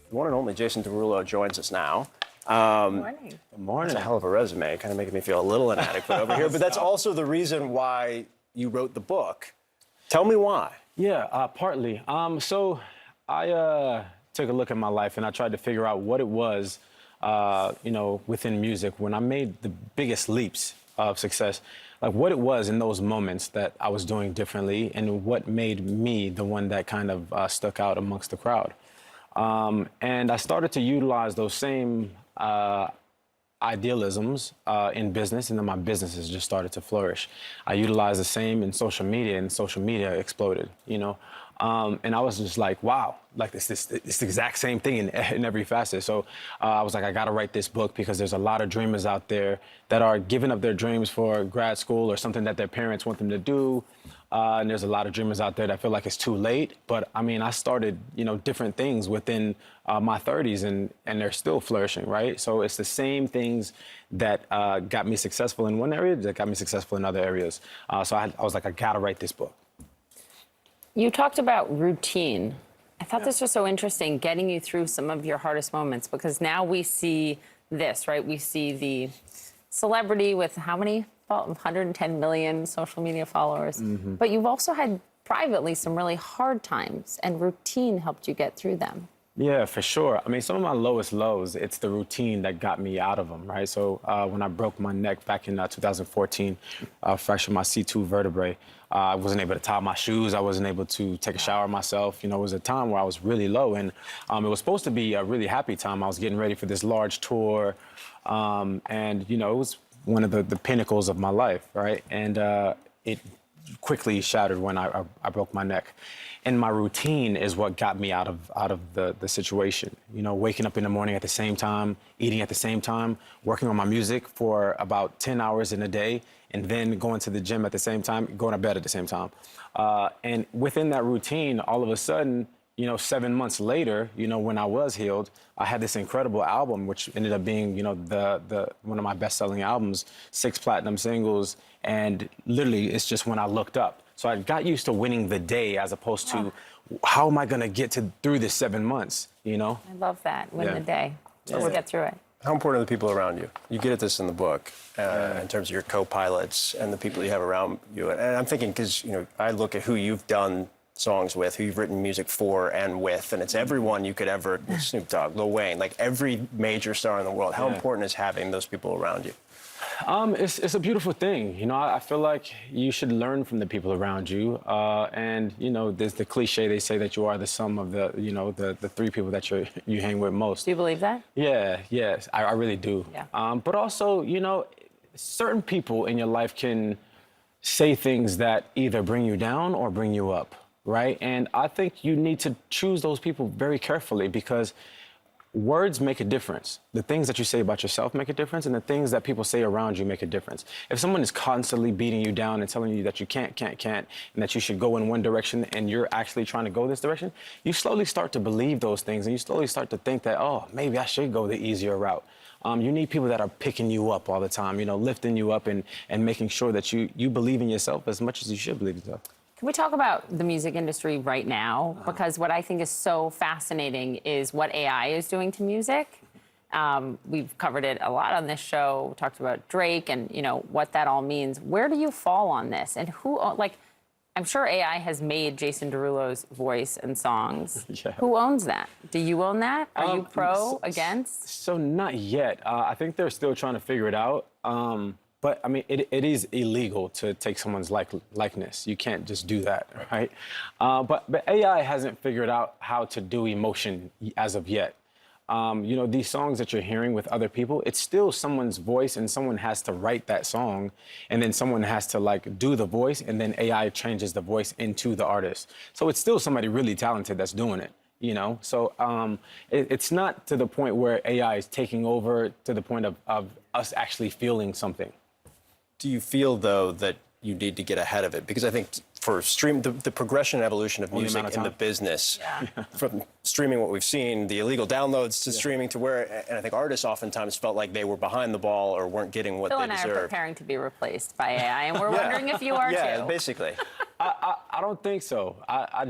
The one and only Jason Derulo joins us now. Morning. Good morning. That's a hell of a resume, kind of making me feel a little inadequate over here. But that's also the reason why you wrote the book. Tell me why. Yeah, partly. So I took a look at my life and I tried to figure out what it was, within music when I made the biggest leaps of success, like what it was in those moments that I was doing differently and what made me the one that kind of stuck out amongst the crowd. And I started to utilize those same idealisms in business, and then my businesses just started to flourish. I utilized the same in social media, and social media exploded, and I was just like, wow, like it's the exact same thing in every facet. So I was like, I gotta write this book because there's a lot of dreamers out there that are giving up their dreams for grad school or something that their parents want them to do. And there's a lot of dreamers out there that feel like it's too late. But I mean, I started, different things within my 30s and they're still flourishing, right? So it's the same things that got me successful in one area that got me successful in other areas. So I was like, I gotta write this book. You talked about routine. I thought this was so interesting, getting you through some of your hardest moments, because now we see this, right? We see the celebrity with how many? 110 million social media followers. Mm-hmm. But you've also had privately some really hard times, and routine helped you get through them. Yeah, for sure. I mean, some of my lowest lows, it's the routine that got me out of them, right? So when I broke my neck back in 2014, fractured my C2 vertebrae, I wasn't able to tie my shoes. I wasn't able to take a shower myself. It was a time where I was really low, and it was supposed to be a really happy time. I was getting ready for this large tour, and, it was one of the pinnacles of my life, right? And it quickly shattered when I broke my neck. And my routine is what got me out of the situation. Waking up in the morning at the same time, eating at the same time, working on my music for about 10 hours in a day, and then going to the gym at the same time, going to bed at the same time. And within that routine, all of a sudden, 7 months later, when I was healed, I had this incredible album, which ended up being, the one of my best-selling albums, 6 platinum singles, and literally, it's just when I looked up. So I got used to winning the day as opposed to how am I going to get through this 7 months, I love that, win the day. Just get through it. How important are the people around you? You get at this in the book, in terms of your co-pilots and the people you have around you. And I'm thinking, because, I look at who you've done songs with, who you've written music for and with, and it's everyone you could ever, Snoop Dogg, Lil Wayne, like every major star in the world. How important is having those people around you? It's a beautiful thing. I feel like you should learn from the people around you. And, there's the cliche, they say that you are the sum of the 3 people that you hang with most. Do you believe that? Yeah, yes, I really do. Yeah. But also, certain people in your life can say things that either bring you down or bring you up, right? And I think you need to choose those people very carefully, because words make a difference. The things that you say about yourself make a difference, and the things that people say around you make a difference. If someone is constantly beating you down and telling you that you can't, and that you should go in one direction and you're actually trying to go this direction, you slowly start to believe those things, and you slowly start to think that, oh, maybe I should go the easier route. You need people that are picking you up all the time, lifting you up and making sure that you believe in yourself as much as you should believe in yourself. Can we talk about the music industry right now? Because what I think is so fascinating is what AI is doing to music. We've covered it a lot on this show. We talked about Drake and, what that all means. Where do you fall on this? And who, I'm sure AI has made Jason Derulo's voice and songs. Yeah. Who owns that? Do you own that? Are you pro, against? So not yet. I think they're still trying to figure it out. But, I mean, it is illegal to take someone's likeness. You can't just do that, right? But AI hasn't figured out how to do emotion as of yet. These songs that you're hearing with other people, it's still someone's voice, and someone has to write that song, and then someone has to, do the voice, and then AI changes the voice into the artist. So it's still somebody really talented that's doing it. So it's not to the point where AI is taking over to the point of us actually feeling something. Do you feel, though, that you need to get ahead of it? Because I think for the progression and evolution of music amount of in the time. business, from streaming what we've seen, the illegal downloads to streaming to where, and I think artists oftentimes felt like they were behind the ball or weren't getting what Phil they and I are deserved. preparing to be replaced by AI, and we're wondering if you are Yeah, too. basically. I don't think so. I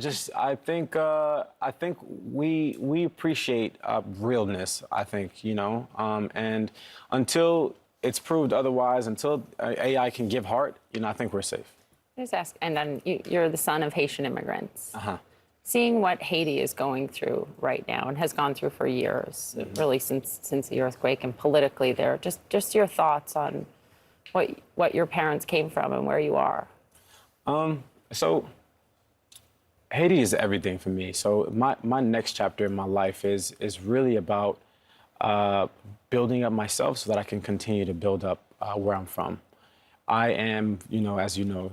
think we appreciate realness. I think, you know, and until it's proved otherwise, until AI can give heart, you know, I think we're safe. Just ask, and then you're the son of Haitian immigrants. Uh-huh. Seeing what Haiti is going through right now and has gone through for years, really since the earthquake, and politically there, just your thoughts on what your parents came from and where you are. So Haiti is everything for me. So my next chapter in my life is really about building up myself so that I can continue to build up where I'm from. I am, you know, as you know,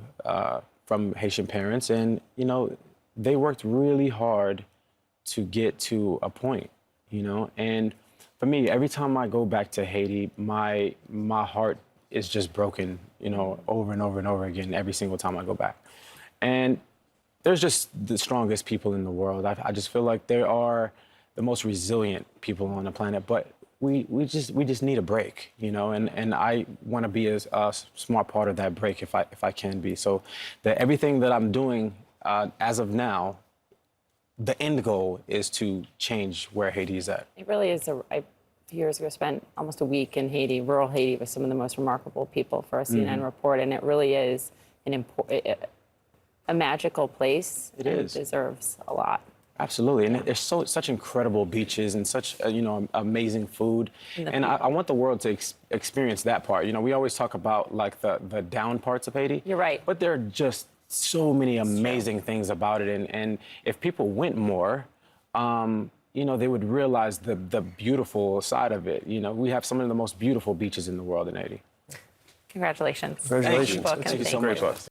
from Haitian parents, and you know, they worked really hard to get to a point, you know. And for me, every time I go back to Haiti, my heart is just broken, you know, over and over and over again every single time I go back. And there's just the strongest people in the world. I just feel like they are the most resilient people on the planet, but we just need a break, you know, and I want to be a smart part of that break if I can be. So everything that I'm doing as of now, the end goal is to change where Haiti is at. It really is. A few years ago, spent almost a week in Haiti, rural Haiti, with some of the most remarkable people for a CNN report, and it really is a magical place. It and is. It deserves a lot. Absolutely, and there's such incredible beaches and such you know, amazing food, and I want the world to experience that part. You know, we always talk about like the down parts of Haiti. You're right. But there are just so many amazing things about it, and if people went more, you know, they would realize the beautiful side of it. You know, we have some of the most beautiful beaches in the world in Haiti. Congratulations. Congratulations. Book, and Thank you so thank much.